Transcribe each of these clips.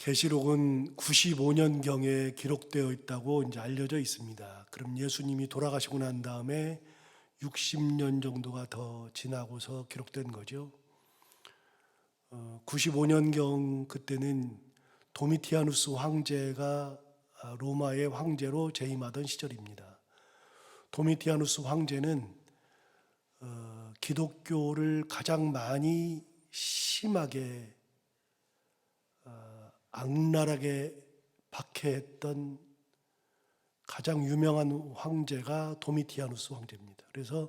계시록은 95년경에 기록되어 있다고 이제 알려져 있습니다. 그럼 예수님이 돌아가시고 난 다음에 60년 정도가 더 지나고서 기록된 거죠. 95년경 그때는 도미티아누스 황제가 로마의 황제로 재임하던 시절입니다. 도미티아누스 황제는 기독교를 가장 많이 심하게 악랄하게 박해했던 가장 유명한 황제가 도미티아누스 황제입니다. 그래서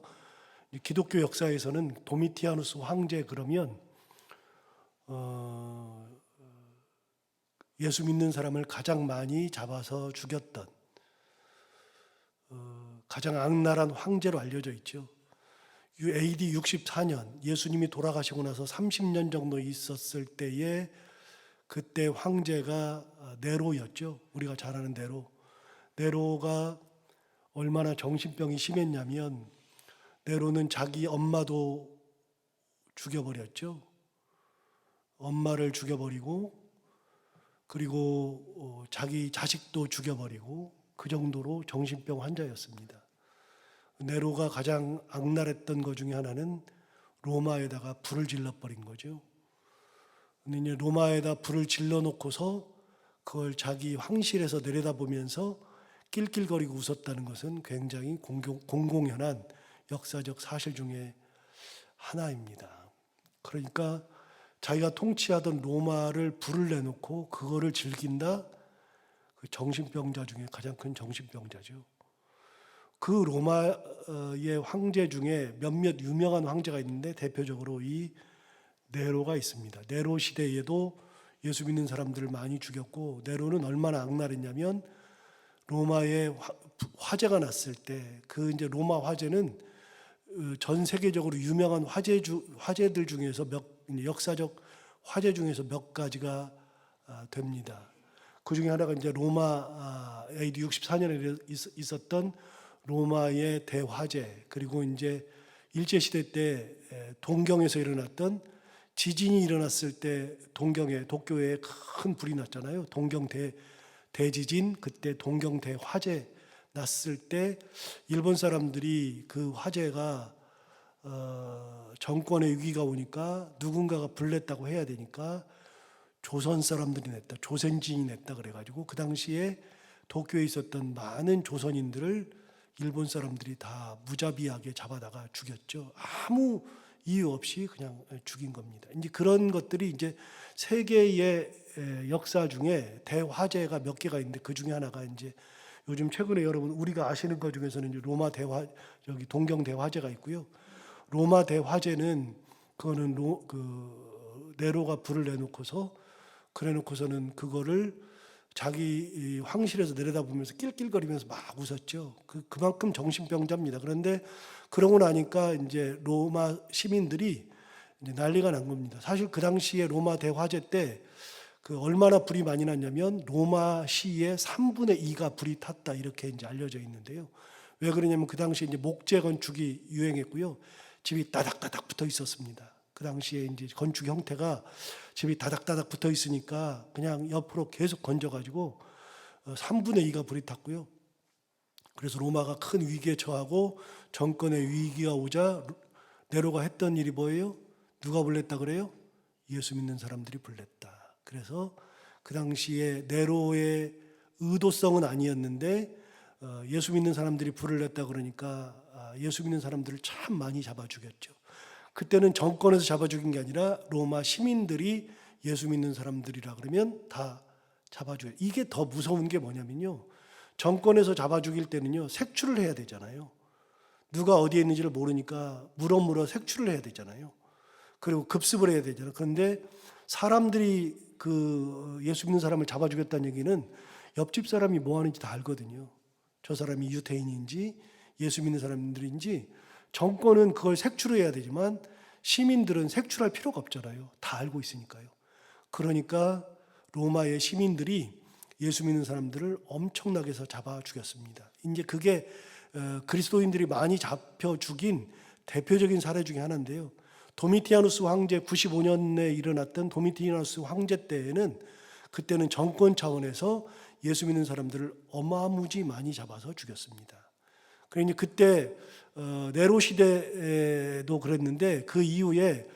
기독교 역사에서는 도미티아누스 황제 그러면 예수 믿는 사람을 가장 많이 잡아서 죽였던 가장 악랄한 황제로 알려져 있죠. AD 64년 예수님이 돌아가시고 나서 30년 정도 있었을 때에 그때 황제가 네로였죠. 우리가 잘 아는 네로. 네로가 얼마나 정신병이 심했냐면 네로는 자기 엄마도 죽여버렸죠. 엄마를 죽여버리고 그리고 자기 자식도 죽여버리고 그 정도로 정신병 환자였습니다. 네로가 가장 악랄했던 것 중에 하나는 로마에다가 불을 질러버린 거죠. 근데 이제 로마에다 불을 질러놓고서 그걸 자기 황실에서 내려다보면서 낄낄거리고 웃었다는 것은 굉장히 공공연한 역사적 사실 중에 하나입니다. 그러니까 자기가 통치하던 로마를 불을 내놓고 그거를 즐긴다. 그 정신병자 중에 가장 큰 정신병자죠. 그 로마의 황제 중에 몇몇 유명한 황제가 있는데 대표적으로 이 네로가 있습니다. 네로 시대에도 예수 믿는 사람들을 많이 죽였고 네로는 얼마나 악랄했냐면 로마에 화재가 났을 때 그 이제 로마 화재는 전 세계적으로 유명한 화재들 중에서 역사적 화재 중에서 몇 가지가 됩니다. 그 중에 하나가 이제 로마 AD 64년에 있었던 로마의 대화재, 그리고 이제 일제 시대 때 동경에서 일어났던 지진이 일어났을 때 도쿄에 큰 불이 났잖아요. 동경 대지진, 그때 동경 대화재 났을 때 일본 사람들이 그 화재가 정권의 위기가 오니까 누군가가 불냈다고 해야 되니까 조선 사람들이 냈다, 조선진이 냈다 그래가지고 그 당시에 도쿄에 있었던 많은 조선인들을 일본 사람들이 다 무자비하게 잡아다가 죽였죠. 아무 이유 없이 그냥 죽인 겁니다. 이제 그런 것들이 이제 세계의 역사 중에 대화재가 몇 개가 있는데 그 중에 하나가 이제 요즘 최근에 여러분 우리가 아시는 것 중에서는 이제 동경 대화재가 있고요. 로마 대화재는 그거는 네로가 불을 내놓고서는 그거를 자기 황실에서 내려다보면서 낄낄거리면서 막 웃었죠. 그만큼 정신병자입니다. 그런데 그러고 나니까 이제 로마 시민들이 이제 난리가 난 겁니다. 사실 그 당시에 로마 대화재 때 그 얼마나 불이 많이 났냐면 로마시의 3분의 2가 불이 탔다 이렇게 이제 알려져 있는데요. 왜 그러냐면 그 당시에 이제 목재 건축이 유행했고요. 집이 따닥따닥 붙어 있었습니다. 그 당시에 이제 건축 형태가 집이 다닥다닥 붙어 있으니까 그냥 옆으로 계속 건져가지고 3분의 2가 불이 탔고요. 그래서 로마가 큰 위기에 처하고 정권의 위기가 오자 네로가 했던 일이 뭐예요? 누가 불냈다 그래요? 예수 믿는 사람들이 불냈다. 그래서 그 당시에 네로의 의도성은 아니었는데 예수 믿는 사람들이 불을 냈다 그러니까 예수 믿는 사람들을 참 많이 잡아 죽였죠. 그때는 정권에서 잡아 죽인 게 아니라 로마 시민들이 예수 믿는 사람들이라 그러면 다 잡아 죽여요. 이게 더 무서운 게 뭐냐면요. 정권에서 잡아 죽일 때는요. 색출을 해야 되잖아요. 누가 어디에 있는지를 모르니까 물어 색출을 해야 되잖아요. 그리고 급습을 해야 되잖아요. 그런데 사람들이 그 예수 믿는 사람을 잡아 죽였다는 얘기는 옆집 사람이 뭐 하는지 다 알거든요. 저 사람이 유태인인지 예수 믿는 사람들인지 정권은 그걸 색출해야 되지만 시민들은 색출할 필요가 없잖아요. 다 알고 있으니까요. 그러니까 로마의 시민들이 예수 믿는 사람들을 엄청나게 해서 잡아 죽였습니다. 이제 그게 그리스도인들이 많이 잡혀 죽인 대표적인 사례 중에 하나인데요. 도미티아누스 황제 95년에 일어났던 도미티아누스 황제 때에는 그때는 정권 차원에서 예수 믿는 사람들을 어마무지 많이 잡아서 죽였습니다. 그러니 그때 네로 시대에도 그랬는데 그 이후에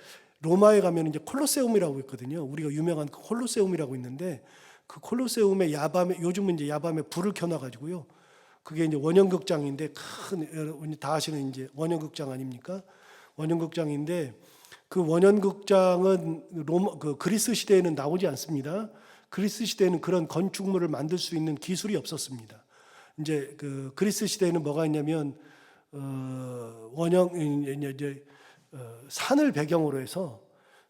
로마에 가면 이제 콜로세움이라고 있거든요. 우리가 유명한 그 콜로세움이라고 있는데 그 콜로세움에 야밤에 요즘은 이제 야밤에 불을 켜놔가지고요. 그게 이제 원형극장인데 큰 다 아시는 이제 원형극장 아닙니까? 원형극장인데 그 원형극장은 그 그리스 시대에는 나오지 않습니다. 그리스 시대에는 그런 건축물을 만들 수 있는 기술이 없었습니다. 이제 그 그리스 시대에는 뭐가 있냐면 산을 배경으로 해서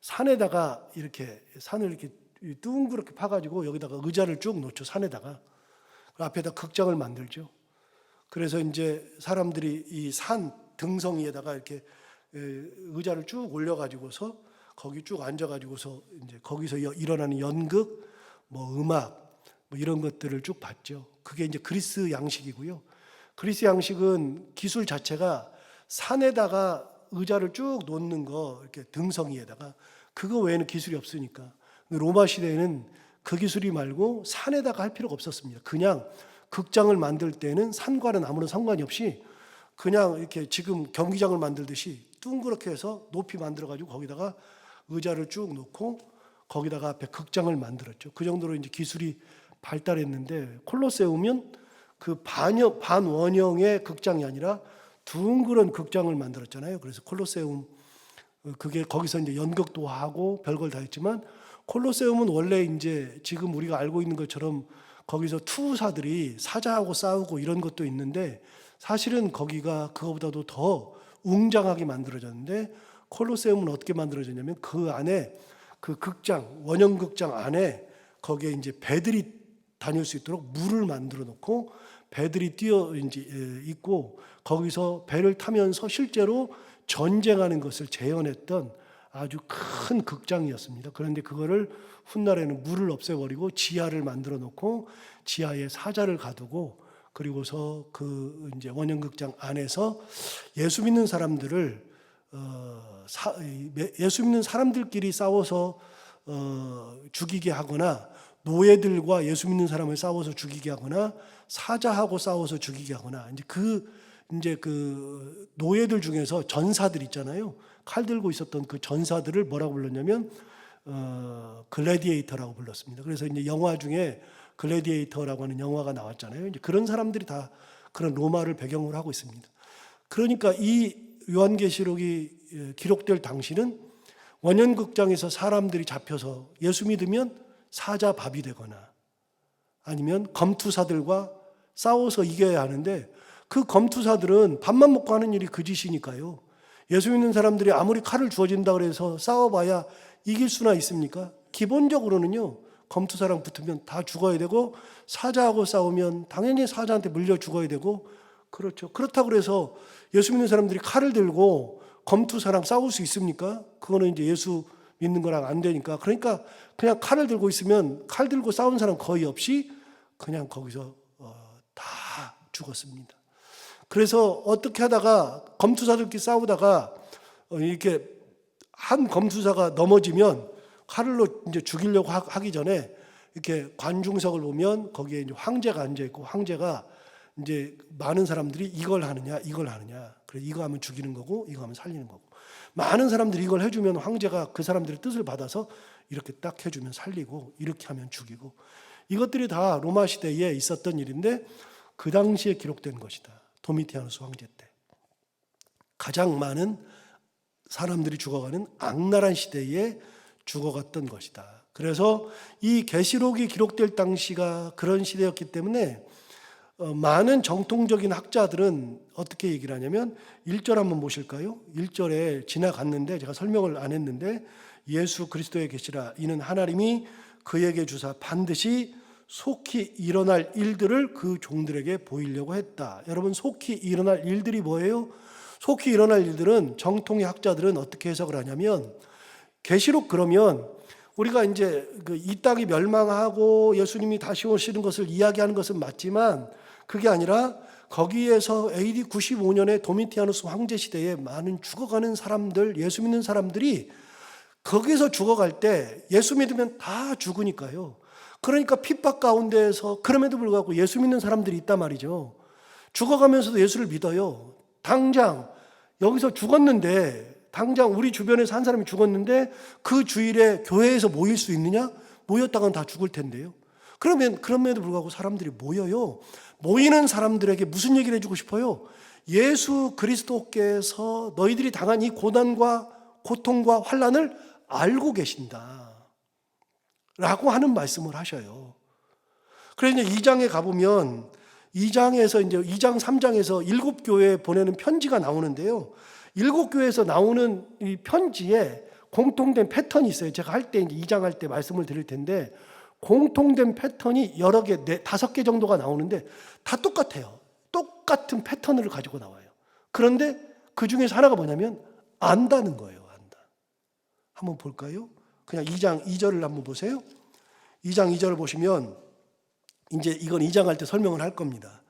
산에다가 이렇게 산을 이렇게 둥그렇게 파가지고 여기다가 의자를 쭉 놓죠. 산에다가 그 앞에다 극장을 만들죠. 그래서 이제 사람들이 이 산 등성이에다가 이렇게 의자를 쭉 올려가지고서 거기 쭉 앉아가지고서 이제 거기서 일어나는 연극, 뭐 음악, 뭐 이런 것들을 쭉 봤죠. 그게 이제 그리스 양식이고요. 그리스 양식은 기술 자체가 산에다가 의자를 쭉 놓는 거 이렇게 등성이에다가 그거 외에는 기술이 없으니까 로마 시대에는 그 기술이 말고 산에다가 할 필요가 없었습니다. 그냥 극장을 만들 때는 산과는 아무런 상관이 없이 그냥 이렇게 지금 경기장을 만들듯이 둥그렇게 해서 높이 만들어가지고 거기다가 의자를 쭉 놓고 거기다가 앞에 극장을 만들었죠. 그 정도로 이제 기술이 발달했는데 콜로세움은 그 반원형의 극장이 아니라 둥그런 극장을 만들었잖아요. 그래서 콜로세움 그게 거기서 이제 연극도 하고 별걸 다 했지만 콜로세움은 원래 이제 지금 우리가 알고 있는 것처럼 거기서 투사들이 사자하고 싸우고 이런 것도 있는데 사실은 거기가 그거보다도 더 웅장하게 만들어졌는데 콜로세움은 어떻게 만들어졌냐면 그 안에 그 극장 원형 극장 안에 거기에 이제 배들이 다닐 수 있도록 물을 만들어 놓고 배들이 뛰어 이제 있고 거기서 배를 타면서 실제로 전쟁하는 것을 재현했던 아주 큰 극장이었습니다. 그런데 그거를 훗날에는 물을 없애버리고 지하를 만들어 놓고 지하에 사자를 가두고 그리고서 그 이제 원형극장 안에서 예수 믿는 사람들을 예수 믿는 사람들끼리 싸워서 죽이게 하거나 노예들과 예수 믿는 사람을 싸워서 죽이게 하거나 사자하고 싸워서 죽이게 하거나 이제 그 노예들 중에서 전사들 있잖아요. 칼 들고 있었던 그 전사들을 뭐라고 불렀냐면 글래디에이터라고 불렀습니다. 그래서 이제 영화 중에 글래디에이터라고 하는 영화가 나왔잖아요. 이제 그런 사람들이 다 그런 로마를 배경으로 하고 있습니다. 그러니까 이 요한계시록이 기록될 당시는 원형극장에서 사람들이 잡혀서 예수 믿으면 사자 밥이 되거나 아니면 검투사들과 싸워서 이겨야 하는데 그 검투사들은 밥만 먹고 하는 일이 그 짓이니까요. 예수 믿는 사람들이 아무리 칼을 주어진다 그래서 싸워봐야 이길 수나 있습니까? 기본적으로는요. 검투사랑 붙으면 다 죽어야 되고 사자하고 싸우면 당연히 사자한테 물려 죽어야 되고 그렇죠. 그렇다고 그래서 예수 믿는 사람들이 칼을 들고 검투사랑 싸울 수 있습니까? 그거는 이제 예수 믿는 거랑 안 되니까. 그러니까 그냥 칼을 들고 있으면 칼 들고 싸운 사람 거의 없이 그냥 거기서 다 죽었습니다. 그래서 어떻게 하다가 검투사들끼리 싸우다가 이렇게 한 검투사가 넘어지면 칼로 이제 죽이려고 하기 전에 이렇게 관중석을 보면 거기에 이제 황제가 앉아 있고 황제가 이제 많은 사람들이 이걸 하느냐 그래 이거 하면 죽이는 거고 이거 하면 살리는 거고 많은 사람들이 이걸 해주면 황제가 그 사람들의 뜻을 받아서 이렇게 딱 해주면 살리고 이렇게 하면 죽이고 이것들이 다 로마 시대에 있었던 일인데 그 당시에 기록된 것이다. 도미티아누스 황제 때 가장 많은 사람들이 죽어가는 악랄한 시대에 죽어갔던 것이다. 그래서 이 계시록이 기록될 당시가 그런 시대였기 때문에 많은 정통적인 학자들은 어떻게 얘기를 하냐면 1절 한번 보실까요? 1절에 지나갔는데 제가 설명을 안 했는데 예수 그리스도의 계시라 이는 하나님이 그에게 주사 반드시 속히 일어날 일들을 그 종들에게 보이려고 했다. 여러분 속히 일어날 일들이 뭐예요? 속히 일어날 일들은 정통의 학자들은 어떻게 해석을 하냐면 계시록 그러면 우리가 이제 이 땅이 멸망하고 예수님이 다시 오시는 것을 이야기하는 것은 맞지만 그게 아니라 거기에서 AD 95년에 도미티아누스 황제 시대에 많은 죽어가는 사람들, 예수 믿는 사람들이 거기서 죽어갈 때 예수 믿으면 다 죽으니까요. 그러니까 핍박 가운데에서 그럼에도 불구하고 예수 믿는 사람들이 있단 말이죠. 죽어가면서도 예수를 믿어요. 당장 여기서 죽었는데, 당장 우리 주변에서 한 사람이 죽었는데 그 주일에 교회에서 모일 수 있느냐? 모였다간 다 죽을 텐데요. 그러면 그럼에도 불구하고 사람들이 모여요. 모이는 사람들에게 무슨 얘기를 해주고 싶어요? 예수 그리스도께서 너희들이 당한 이 고난과 고통과 환난을 알고 계신다 라고 하는 말씀을 하셔요. 그래서 이제 2장에 가보면 2장에서 이제 2장 3장에서 7교회에 보내는 편지가 나오는데요. 7교회에서 나오는 이 편지에 공통된 패턴이 있어요. 제가 할 때 이제 2장 할 때 말씀을 드릴 텐데, 공통된 패턴이 여러 개, 5개 정도가 나오는데 다 똑같아요. 똑같은 패턴을 가지고 나와요. 그런데 그 중에서 하나가 뭐냐면 안다는 거예요. 안다. 한번 볼까요? 그냥 2장 2절을 한번 보세요. 2장 2절을 보시면 이제 이건 2장 할 때 설명을 할 겁니다.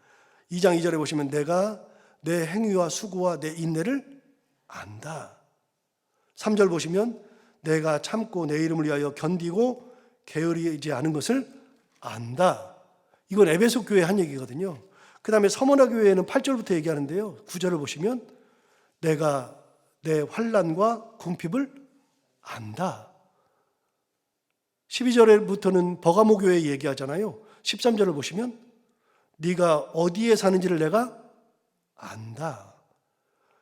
2장 2절에 보시면 내가 내 행위와 수고와 내 인내를 안다. 3절 보시면 내가 참고 내 이름을 위하여 견디고 게으르지 않은 것을 안다. 이건 에베소 교회에 한 얘기거든요. 그 다음에 서머나 교회에는 8절부터 얘기하는데요. 9절을 보시면 내가 내 환난과 궁핍을 안다. 12절부터는 버가모 교회 얘기하잖아요. 13절을 보시면 네가 어디에 사는지를 내가 안다.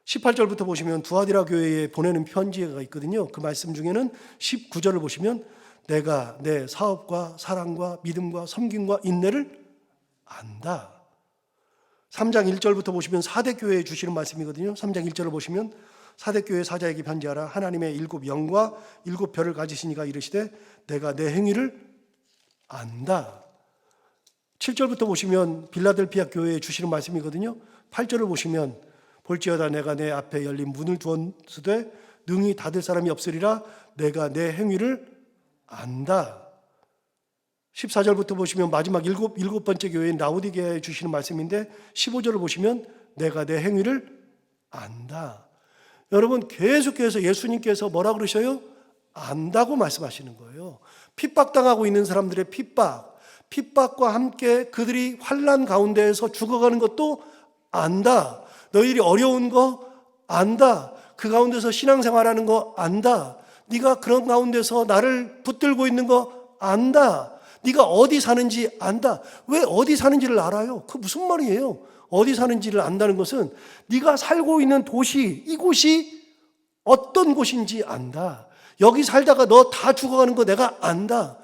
18절부터 보시면 두아디라 교회에 보내는 편지가 있거든요. 그 말씀 중에는 19절을 보시면 내가 내 사업과 사랑과 믿음과 섬김과 인내를 안다. 3장 1절부터 보시면 사대교회에 주시는 말씀이거든요. 3장 1절을 보시면 사대교회 사자에게 편지하라. 하나님의 7 영과 7 별을 가지시니가 이르시되 내가 내 행위를 안다. 7절부터 보시면 빌라델피아 교회에 주시는 말씀이거든요. 8절을 보시면 볼지어다 내가 내 앞에 열린 문을 두었으되 능히 닫을 사람이 없으리라. 내가 내 행위를 안다. 14절부터 보시면 마지막 일곱 번째 교회인 라오디게아에 주시는 말씀인데 15절을 보시면 내가 내 행위를 안다. 여러분 계속해서 예수님께서 뭐라 그러셔요? 안다고 말씀하시는 거예요. 핍박당하고 있는 사람들의 핍박과 함께 그들이 환난 가운데에서 죽어가는 것도 안다. 너희들이 어려운 거 안다. 그 가운데서 신앙생활하는 거 안다. 네가 그런 가운데서 나를 붙들고 있는 거 안다. 네가 어디 사는지 안다. 왜 어디 사는지를 알아요? 그 무슨 말이에요? 어디 사는지를 안다는 것은 네가 살고 있는 도시, 이곳이 어떤 곳인지 안다. 여기 살다가 너 다 죽어가는 거 내가 안다.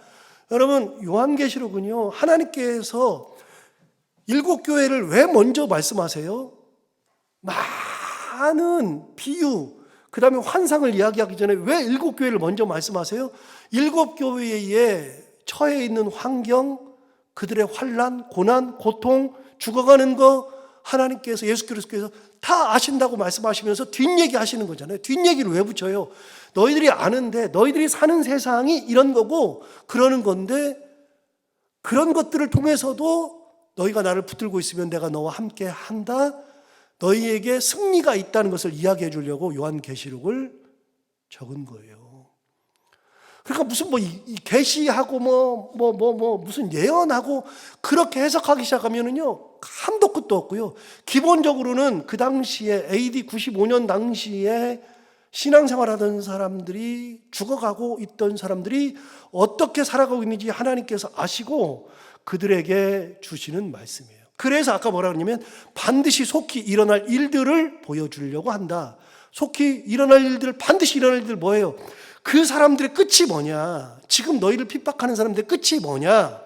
여러분 요한계시록은요, 하나님께서 7교회를 왜 먼저 말씀하세요? 많은 비유, 그 다음에 환상을 이야기하기 전에 왜 7교회를 먼저 말씀하세요? 7교회에 처해 있는 환경, 그들의 환난, 고난, 고통, 죽어가는 거 하나님께서, 예수 그리스도께서 다 아신다고 말씀하시면서 뒷얘기 하시는 거잖아요. 뒷얘기를 왜 붙여요? 너희들이 아는데 너희들이 사는 세상이 이런 거고 그러는 건데, 그런 것들을 통해서도 너희가 나를 붙들고 있으면 내가 너와 함께 한다. 너희에게 승리가 있다는 것을 이야기해 주려고 요한계시록을 적은 거예요. 그러니까 무슨 계시하고 무슨 예언하고 그렇게 해석하기 시작하면은요, 한도 끝도 없고요. 기본적으로는 그 당시에 AD 95년 당시에 신앙생활하던 사람들이, 죽어가고 있던 사람들이 어떻게 살아가고 있는지 하나님께서 아시고 그들에게 주시는 말씀이에요. 그래서 아까 뭐라 그러냐면 반드시 속히 일어날 일들을 보여주려고 한다. 속히 일어날 일들, 반드시 일어날 일들 뭐예요? 그 사람들의 끝이 뭐냐? 지금 너희를 핍박하는 사람들의 끝이 뭐냐?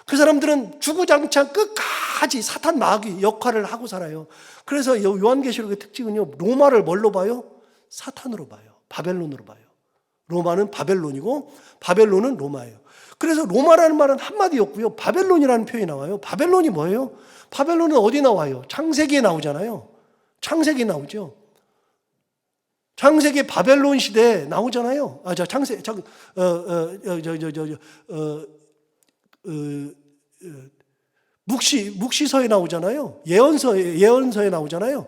그 사람들은 주구장창 끝까지 사탄 마귀 역할을 하고 살아요. 그래서 요한계시록의 특징은요, 로마를 뭘로 봐요? 사탄으로 봐요. 바벨론으로 봐요. 로마는 바벨론이고 바벨론은 로마예요. 그래서 로마라는 말은 한마디 없고요, 바벨론이라는 표현이 나와요. 바벨론이 뭐예요? 바벨론은 어디 나와요? 창세기에 나오잖아요. 창세기에 나오죠. 창세기 바벨론 시대에 나오잖아요. 묵시서에 나오잖아요. 예언서에 나오잖아요.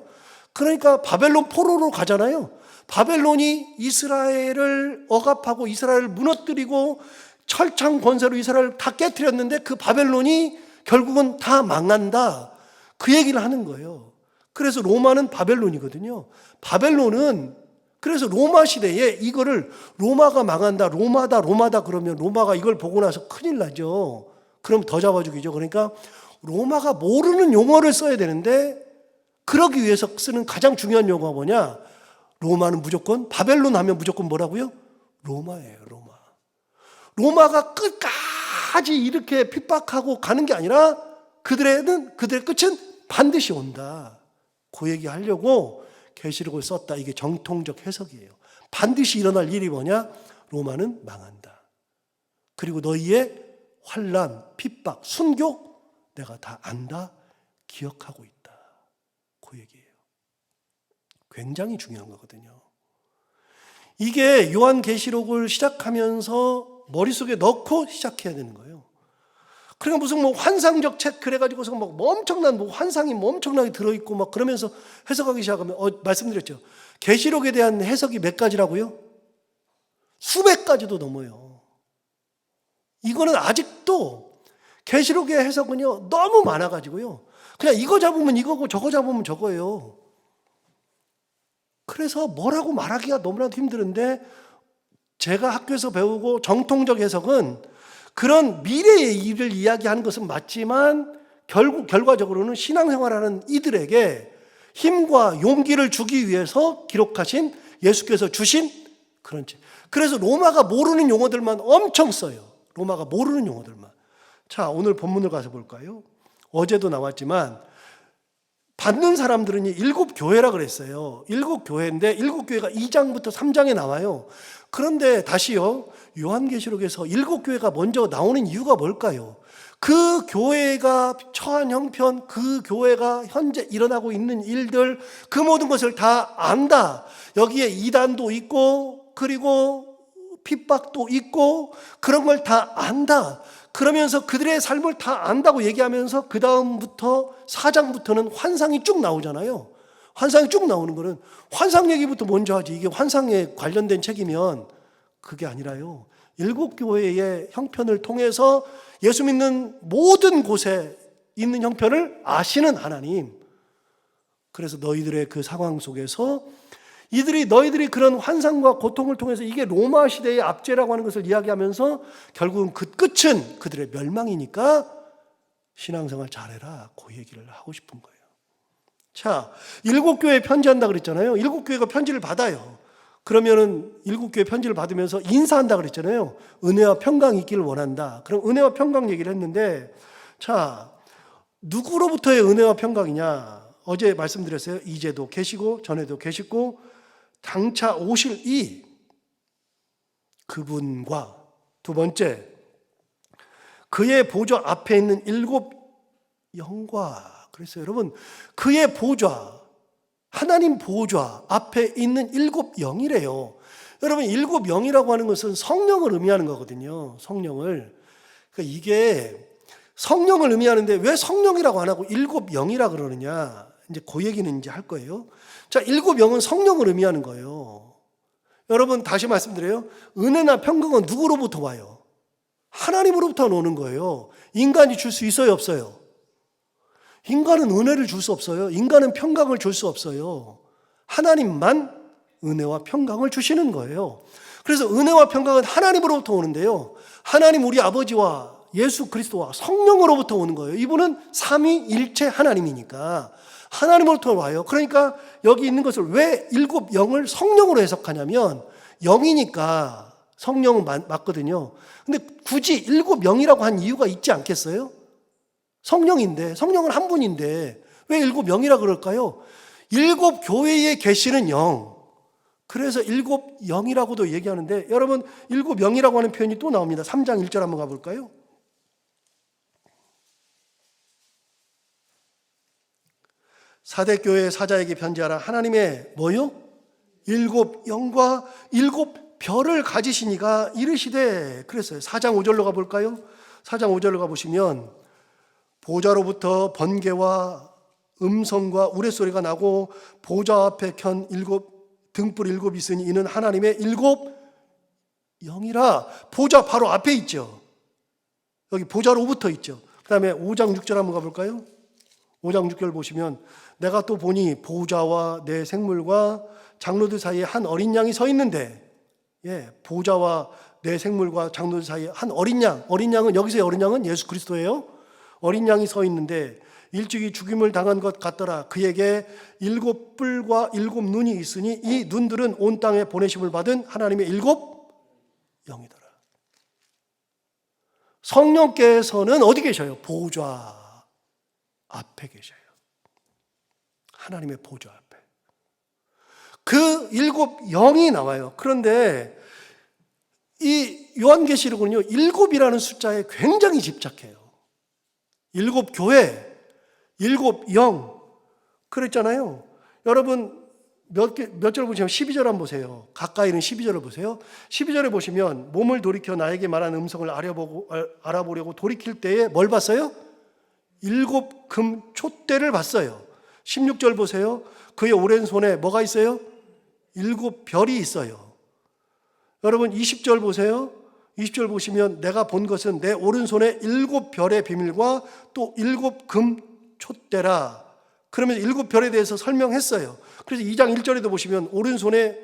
그러니까 바벨론 포로로 가잖아요. 바벨론이 이스라엘을 억압하고 이스라엘을 무너뜨리고 철창 권세로 이스라엘을 다 깨뜨렸는데 그 바벨론이 결국은 다 망한다. 그 얘기를 하는 거예요. 그래서 로마는 바벨론이거든요. 바벨론은 그래서 로마 시대에 이거를 로마가 망한다, 로마다 그러면 로마가 이걸 보고 나서 큰일 나죠. 그럼 더 잡아 죽이죠. 그러니까 로마가 모르는 용어를 써야 되는데 그러기 위해서 쓰는 가장 중요한 용어가 뭐냐? 로마는 무조건, 바벨론 하면 무조건 뭐라고요? 로마예요, 로마. 로마가 끝까지 이렇게 핍박하고 가는 게 아니라 그들의 끝은 반드시 온다. 그 얘기 하려고 계시록을 썼다. 이게 정통적 해석이에요. 반드시 일어날 일이 뭐냐? 로마는 망한다. 그리고 너희의 환난, 핍박, 순교 내가 다 안다, 기억하고 있다. 그 얘기예요. 굉장히 중요한 거거든요. 이게 요한계시록을 시작하면서 머릿속에 넣고 시작해야 되는 거예요. 그러니까 무슨 뭐 환상적 책 그래가지고서 막 엄청난 뭐 환상이 뭐 엄청나게 들어있고 막 그러면서 해석하기 시작하면 말씀드렸죠. 계시록에 대한 해석이 몇 가지라고요? 수백 가지도 넘어요. 이거는 아직도 계시록의 해석은요 너무 많아가지고요. 그냥 이거 잡으면 이거고 저거 잡으면 저거예요. 그래서 뭐라고 말하기가 너무나도 힘드는데 제가 학교에서 배우고 정통적 해석은 그런 미래의 일을 이야기하는 것은 맞지만 결과적으로는 신앙생활하는 이들에게 힘과 용기를 주기 위해서 기록하신 예수께서 주신 그런 책. 그래서 로마가 모르는 용어들만 엄청 써요. 로마가 모르는 용어들만. 자, 오늘 본문을 가서 볼까요? 어제도 나왔지만 받는 사람들은 7교회라 그랬어요. 7교회인데 7교회가 2장부터 3장에 나와요. 그런데 다시요, 요한계시록에서 7교회가 먼저 나오는 이유가 뭘까요? 그 교회가 처한 형편, 그 교회가 현재 일어나고 있는 일들, 그 모든 것을 다 안다. 여기에 이단도 있고 그리고 핍박도 있고 그런 걸 다 안다. 그러면서 그들의 삶을 다 안다고 얘기하면서 그 다음부터 4장부터는 환상이 쭉 나오잖아요. 환상이 쭉 나오는 거는 환상 얘기부터 먼저 하지. 이게 환상에 관련된 책이면 그게 아니라요. 7교회의 형편을 통해서 예수 믿는 모든 곳에 있는 형편을 아시는 하나님. 그래서 너희들의 그 상황 속에서 너희들이 그런 환상과 고통을 통해서 이게 로마 시대의 압제라고 하는 것을 이야기하면서 결국은 그 끝은 그들의 멸망이니까 신앙생활 잘해라. 그 얘기를 하고 싶은 거예요. 자, 7교회에 편지한다 그랬잖아요. 7교회가 편지를 받아요. 그러면은 7교회 편지를 받으면서 인사한다 그랬잖아요. 은혜와 평강이 있기를 원한다. 그럼 은혜와 평강 얘기를 했는데, 자, 누구로부터의 은혜와 평강이냐? 어제 말씀드렸어요. 이제도 계시고 전에도 계시고 장차 오실 이 그분과, 두 번째 그의 보좌 앞에 있는 7 영과. 그랬어요. 여러분, 그의 보좌, 하나님 보좌 앞에 있는 7 영이래요. 여러분, 7 영이라고 하는 것은 성령을 의미하는 거거든요. 성령을. 그러니까 이게 성령을 의미하는데 왜 성령이라고 안 하고 7 영이라 그러느냐? 이제 그 얘기는 이제 할 거예요. 자, 7 영은 성령을 의미하는 거예요. 여러분, 다시 말씀드려요. 은혜나 평강은 누구로부터 와요? 하나님으로부터 오는 거예요. 인간이 줄 수 있어요, 없어요? 인간은 은혜를 줄 수 없어요. 인간은 평강을 줄 수 없어요. 하나님만 은혜와 평강을 주시는 거예요. 그래서 은혜와 평강은 하나님으로부터 오는데요. 하나님 우리 아버지와 예수 그리스도와 성령으로부터 오는 거예요. 이분은 삼위일체 하나님이니까 하나님으로부터 와요. 그러니까 여기 있는 것을 왜 7 영을 성령으로 해석하냐면 0이니까 성령은 맞거든요. 근데 굳이 7 영이라고 한 이유가 있지 않겠어요? 성령인데, 성령은 한 분인데 왜 7 영이라 그럴까요? 7 교회에 계시는 영. 그래서 7 영이라고도 얘기하는데, 여러분 7 영이라고 하는 표현이 또 나옵니다. 3장 1절 한번 가볼까요? 사대교회 사자에게 편지하라. 하나님의 뭐요? 7 영과 7 별을 가지시니가 이르시되. 그랬어요. 4장 5절로 가볼까요? 4장 5절로 가보시면 보좌로부터 번개와 음성과 우레소리가 나고 보좌 앞에 켠 7 등불 7이 있으니 이는 하나님의 7 영이라. 보좌 바로 앞에 있죠. 여기 보좌로 붙어 있죠. 그 다음에 5장 6절 한번 가볼까요? 5장 6절 보시면 내가 또 보니 보좌와 내 생물과 장로들 사이에 한 어린 양이 서 있는데, 보좌와 내 생물과 장로들 사이에 한 어린 양, 어린 양은 여기서의 어린 양은 예수 그리스도예요. 어린 양이 서 있는데 일찍이 죽임을 당한 것 같더라. 그에게 7 뿔과 7 눈이 있으니 이 눈들은 온 땅에 보내심을 받은 하나님의 7 영이더라. 성령께서는 어디 계셔요? 보좌 앞에 계셔요. 하나님의 보좌 앞에. 그 7 영이 나와요. 그런데 이 요한계시록은요, 7이라는 숫자에 굉장히 집착해요. 7 교회, 7 영. 그랬잖아요. 여러분, 몇 절 보시면 12절 한번 보세요. 가까이 있는 12절을 보세요. 12절에 보시면 몸을 돌이켜 나에게 말한 음성을 알아보려고 돌이킬 때에 뭘 봤어요? 7 금 촛대를 봤어요. 16절 보세요. 그의 오른손에 뭐가 있어요? 7 별이 있어요. 여러분 20절 보세요. 20절 보시면 내가 본 것은 내 오른손에 7 별의 비밀과 또 7 금 촛대라. 그러면서 7 별에 대해서 설명했어요. 그래서 2장 1절에도 보시면 오른손에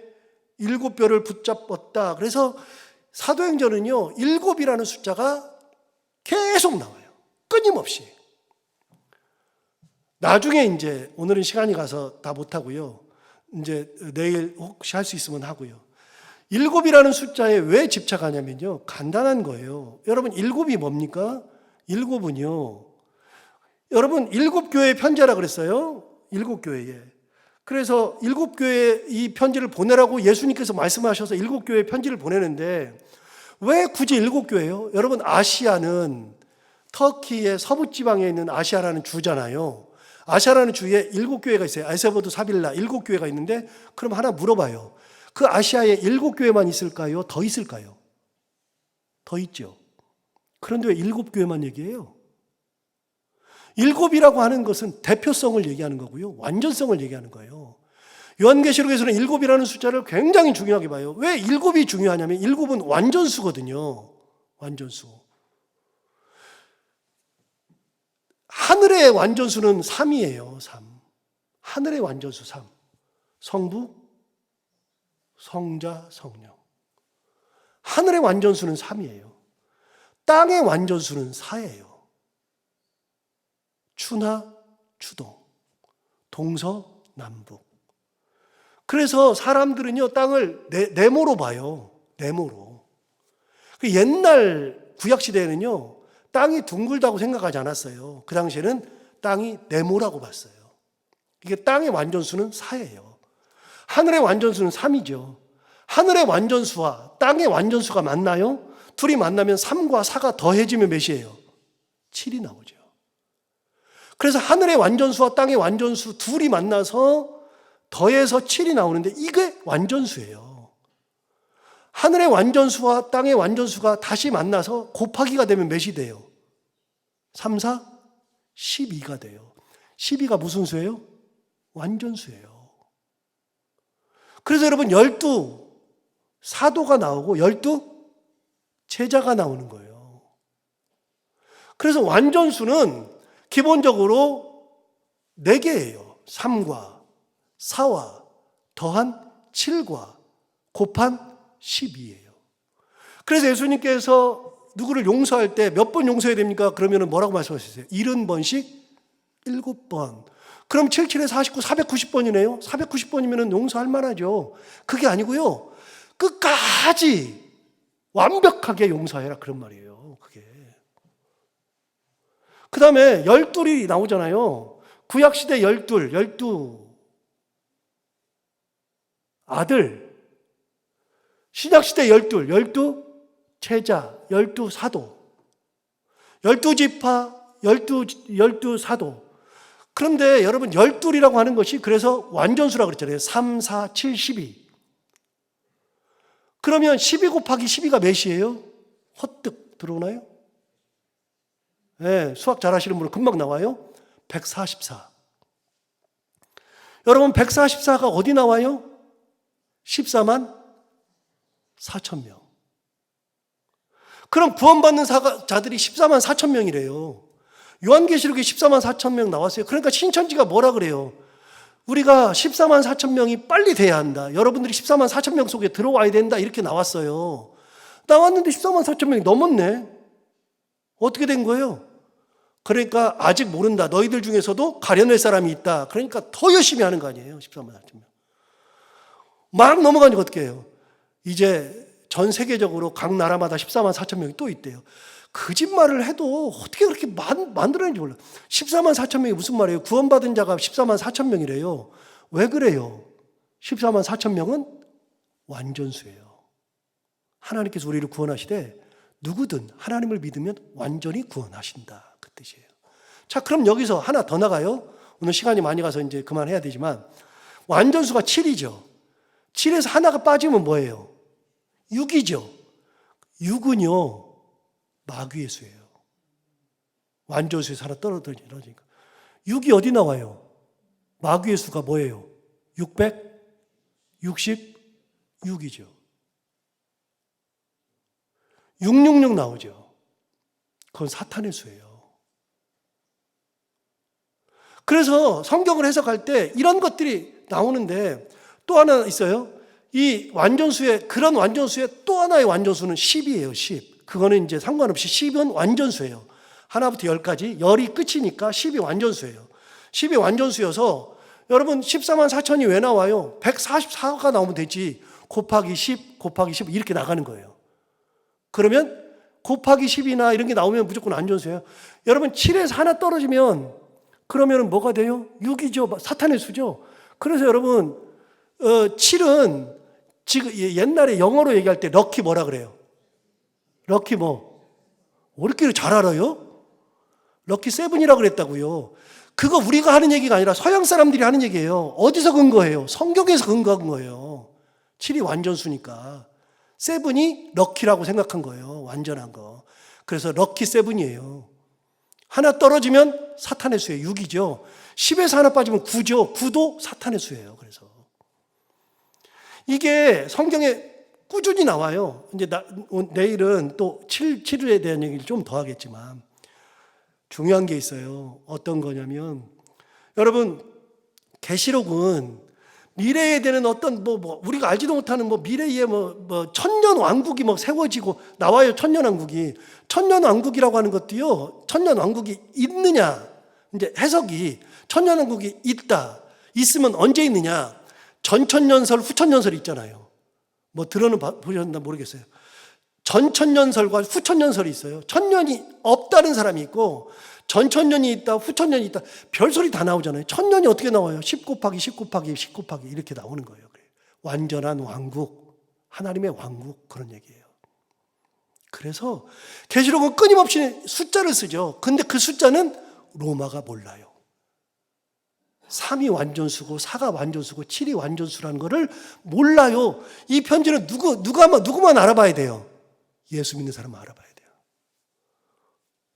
7 별을 붙잡았다. 그래서 사도행전은요, 7이라는 숫자가 계속 나와요. 끊임없이. 나중에 이제 오늘은 시간이 가서 다 못하고요. 이제 내일 혹시 할 수 있으면 하고요. 7이라는 숫자에 왜 집착하냐면요, 간단한 거예요. 여러분 7이 뭡니까? 7은요, 여러분 7교회에 편지하라 그랬어요. 7교회에. 그래서 7교회에 이 편지를 보내라고 예수님께서 말씀하셔서 7교회에 편지를 보내는데 왜 굳이 7교회예요? 여러분 아시아는 터키의 서부 지방에 있는 아시아라는 주잖아요. 아시아라는 주에 7교회가 있어요. 에세보드, 사빌라 7교회가 있는데, 그럼 하나 물어봐요. 그 아시아에 7교회만 있을까요? 더 있을까요? 더 있죠. 그런데 왜 7교회만 얘기해요? 7이라고 하는 것은 대표성을 얘기하는 거고요, 완전성을 얘기하는 거예요. 요한계시록에서는 7이라는 숫자를 굉장히 중요하게 봐요. 왜 7이 중요하냐면 7은 완전수거든요. 완전수. 하늘의 완전수는 3이에요. 3. 하늘의 완전수 3. 성부, 성자, 성령. 하늘의 완전수는 3이에요. 땅의 완전수는 4예요. 추나 추동, 동서남북. 그래서 사람들은요, 땅을 네모로 봐요. 네모로. 옛날 구약시대에는요, 땅이 둥글다고 생각하지 않았어요. 그 당시에는 땅이 네모라고 봤어요. 이게 땅의 완전수는 4예요. 하늘의 완전수는 3이죠. 하늘의 완전수와 땅의 완전수가 만나요? 둘이 만나면 3과 4가 더해지면 몇이에요? 7이 나오죠. 그래서 하늘의 완전수와 땅의 완전수 둘이 만나서 더해서 7이 나오는데 이게 완전수예요. 하늘의 완전수와 땅의 완전수가 다시 만나서 곱하기가 되면 몇이 돼요? 3, 4, 12가 돼요. 12가 무슨 수예요? 완전수예요. 그래서 여러분 12 사도가 나오고 12 제자가 나오는 거예요. 그래서 완전수는 기본적으로 4개예요. 3과 4와 더한 7과 곱한 12예요. 그래서 예수님께서 누구를 용서할 때 몇 번 용서해야 됩니까? 그러면 뭐라고 말씀하셨어요? 70번씩 7번. 그럼 77에 49, 490번이네요. 490번이면 용서할 만하죠. 그게 아니고요, 끝까지 완벽하게 용서해라, 그런 말이에요. 그게. 그 다음에 12이 나오잖아요. 구약시대 12 아들. 신약시대 12 제자, 12 사도. 12지파, 12 사도. 그런데 여러분 12이라고 하는 것이 그래서 완전수라고 그랬잖아요. 3, 4, 7, 12. 그러면 12 곱하기 12가 몇이에요? 헛뜩 들어오나요? 네, 수학 잘하시는 분은 금방 나와요. 144. 여러분 144가 어디 나와요? 14만 4천 명. 그럼 구원받는 자들이 14만 4천 명이래요. 요한계시록에 14만 4천 명 나왔어요. 그러니까 신천지가 뭐라 그래요? 우리가 14만 4천 명이 빨리 돼야 한다. 여러분들이 14만 4천 명 속에 들어와야 된다. 이렇게 나왔어요. 나왔는데 14만 4천 명이 넘었네. 어떻게 된 거예요? 그러니까 아직 모른다. 너희들 중에서도 가려낼 사람이 있다. 그러니까 더 열심히 하는 거 아니에요. 14만 4천 명. 막 넘어가니까 어떻게 해요? 이제 전 세계적으로 각 나라마다 14만 4천 명이 또 있대요. 거짓말을 해도 어떻게 그렇게 만들어내는지 몰라요. 14만 4천 명이 무슨 말이에요? 구원받은 자가 14만 4천 명이래요. 왜 그래요? 14만 4천 명은 완전수예요. 하나님께서 우리를 구원하시되 누구든 하나님을 믿으면 완전히 구원하신다. 그 뜻이에요. 자, 그럼 여기서 하나 더 나가요. 오늘 시간이 많이 가서 이제 그만해야 되지만 완전수가 7이죠. 7에서 하나가 빠지면 뭐예요? 6이죠. 6은요. 마귀의 수예요. 완전수에서 하나 떨어지니까. 6이 어디 나와요? 마귀의 수가 뭐예요? 666이죠. 666 나오죠. 그건 사탄의 수예요. 그래서 성경을 해석할 때 이런 것들이 나오는데 또 하나 있어요. 이 완전수의, 그런 완전수의 또 하나의 완전수는 10이에요. 10. 그거는 이제 상관없이 10은 완전수예요. 하나부터 10까지. 10이 끝이니까 10이 완전수예요. 10이 완전수여서 여러분 14만 4천이 왜 나와요? 144가 나오면 되지. 곱하기 10, 곱하기 10 이렇게 나가는 거예요. 그러면 곱하기 10이나 이런 게 나오면 무조건 완전수예요. 여러분 7에서 하나 떨어지면 그러면 뭐가 돼요? 6이죠. 사탄의 수죠. 그래서 여러분 7은 지금 옛날에 영어로 얘기할 때 럭키 뭐라 그래요? 럭키 뭐? 우리끼리 잘 알아요? 럭키 7이라고 그랬다고요. 그거 우리가 하는 얘기가 아니라 서양 사람들이 하는 얘기예요. 어디서 근거해요? 성경에서 근거한 거예요. 7이 완전수니까. 7이 럭키라고 생각한 거예요. 완전한 거. 그래서 럭키 7이에요. 하나 떨어지면 사탄의 수예요. 6이죠. 10에서 하나 빠지면 9죠. 9도 사탄의 수예요. 그래서 이게 성경에 꾸준히 나와요. 이제 내일은 또 7일에 대한 얘기를 좀 더 하겠지만 중요한 게 있어요. 어떤 거냐면 여러분 계시록은 미래에 되는 어떤 우리가 알지도 못하는 미래에 천년 왕국이 세워지고 나와요. 천년 왕국이. 천년 왕국이라고 하는 것도요. 천년 왕국이 있느냐? 이제 해석이 천년 왕국이 있으면 언제 있느냐? 전천년설, 후천년설 있잖아요. 보셨나 모르겠어요. 전천년설과 후천년설이 있어요. 천년이 없다는 사람이 있고 전천년이 있다, 후천년이 있다. 별소리 다 나오잖아요. 천년이 어떻게 나와요? 10 곱하기 10 곱하기 10 곱하기 이렇게 나오는 거예요. 완전한 왕국, 하나님의 왕국 그런 얘기예요. 그래서 계시록은 끊임없이 숫자를 쓰죠. 근데 그 숫자는 로마가 몰라요. 3이 완전수고 4가 완전수고 7이 완전수라는 것을 몰라요. 이 편지는 누구만 알아봐야 돼요? 예수 믿는 사람만 알아봐야 돼요.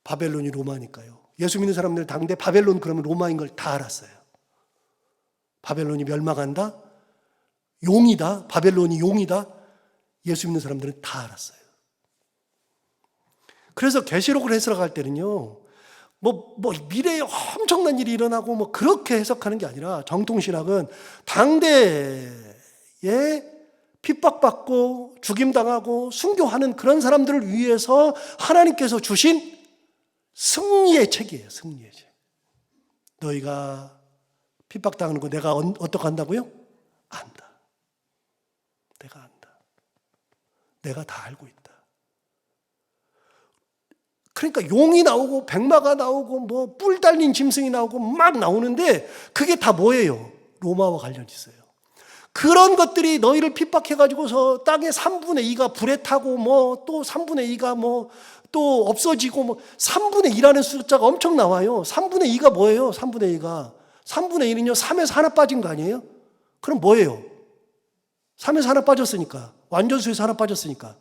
바벨론이 로마니까요. 예수 믿는 사람들 당대 바벨론 그러면 로마인 걸 다 알았어요. 바벨론이 멸망한다? 용이다? 바벨론이 용이다? 예수 믿는 사람들은 다 알았어요. 그래서 계시록을 해석할 때는요. 미래에 엄청난 일이 일어나고 그렇게 해석하는 게 아니라 정통신학은 당대에 핍박받고 죽임당하고 순교하는 그런 사람들을 위해서 하나님께서 주신 승리의 책이에요. 승리의 책. 너희가 핍박당하는 거 내가 어떻게 한다고요? 안다. 내가 안다. 내가 다 알고 있다. 그러니까 용이 나오고 백마가 나오고 뿔 달린 짐승이 나오고 막 나오는데 그게 다 뭐예요? 로마와 관련이 있어요. 그런 것들이 너희를 핍박해가지고서 땅의 3분의 2가 불에 타고 또 3분의 2가 또 없어지고 3분의 2라는 숫자가 엄청 나와요. 3분의 2가 뭐예요? 3분의 2가 3분의 1은요 3에서 하나 빠진 거 아니에요? 그럼 뭐예요? 3에서 하나 빠졌으니까 완전수에서 하나 빠졌으니까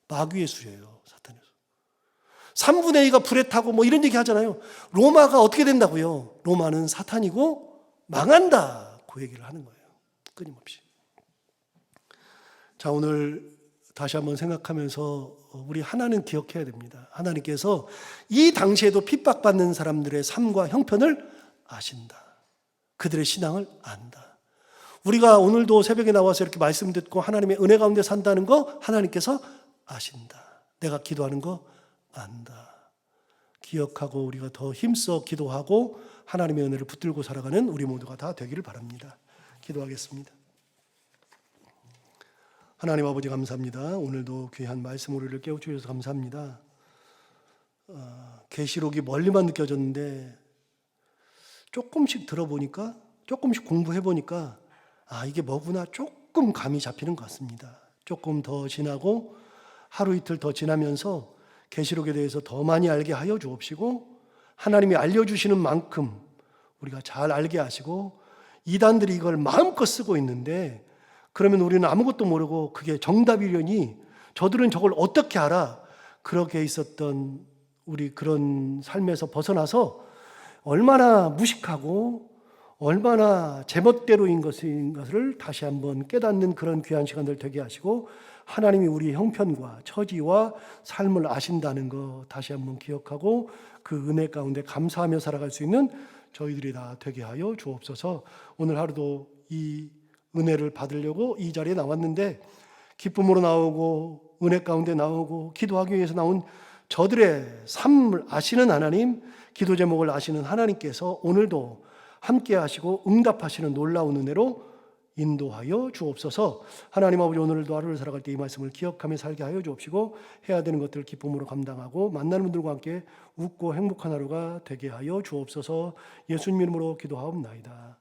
마귀의 수예요. 3분의 2가 불에 타고 이런 얘기 하잖아요. 로마가 어떻게 된다고요? 로마는 사탄이고 망한다. 그 얘기를 하는 거예요. 끊임없이. 자, 오늘 다시 한번 생각하면서 우리 하나는 기억해야 됩니다. 하나님께서 이 당시에도 핍박받는 사람들의 삶과 형편을 아신다. 그들의 신앙을 안다. 우리가 오늘도 새벽에 나와서 이렇게 말씀 듣고 하나님의 은혜 가운데 산다는 거 하나님께서 아신다. 내가 기도하는 거 안다. 기억하고 우리가 더 힘써 기도하고 하나님의 은혜를 붙들고 살아가는 우리 모두가 다 되기를 바랍니다. 기도하겠습니다. 하나님 아버지 감사합니다. 오늘도 귀한 말씀 우리를 깨워주셔서 감사합니다. 계시록이 멀리만 느껴졌는데 조금씩 들어보니까, 조금씩 공부해보니까 이게 뭐구나 조금 감이 잡히는 것 같습니다. 조금 더 지나고 하루 이틀 더 지나면서 계시록에 대해서 더 많이 알게 하여 주옵시고, 하나님이 알려주시는 만큼 우리가 잘 알게 하시고, 이단들이 이걸 마음껏 쓰고 있는데 그러면 우리는 아무것도 모르고 그게 정답이려니 저들은 저걸 어떻게 알아? 그렇게 있었던 우리 그런 삶에서 벗어나서 얼마나 무식하고 얼마나 제멋대로인 것을 다시 한번 깨닫는 그런 귀한 시간들 되게 하시고, 하나님이 우리의 형편과 처지와 삶을 아신다는 거 다시 한번 기억하고 그 은혜 가운데 감사하며 살아갈 수 있는 저희들이 다 되게 하여 주옵소서. 오늘 하루도 이 은혜를 받으려고 이 자리에 나왔는데 기쁨으로 나오고 은혜 가운데 나오고 기도하기 위해서 나온 저들의 삶을 아시는 하나님, 기도 제목을 아시는 하나님께서 오늘도 함께 하시고 응답하시는 놀라운 은혜로 인도하여 주옵소서. 하나님 아버지, 오늘도 하루를 살아갈 때 이 말씀을 기억하며 살게 하여 주옵시고, 해야 되는 것들을 기쁨으로 감당하고 만나는 분들과 함께 웃고 행복한 하루가 되게 하여 주옵소서. 예수님 이름으로 기도하옵나이다.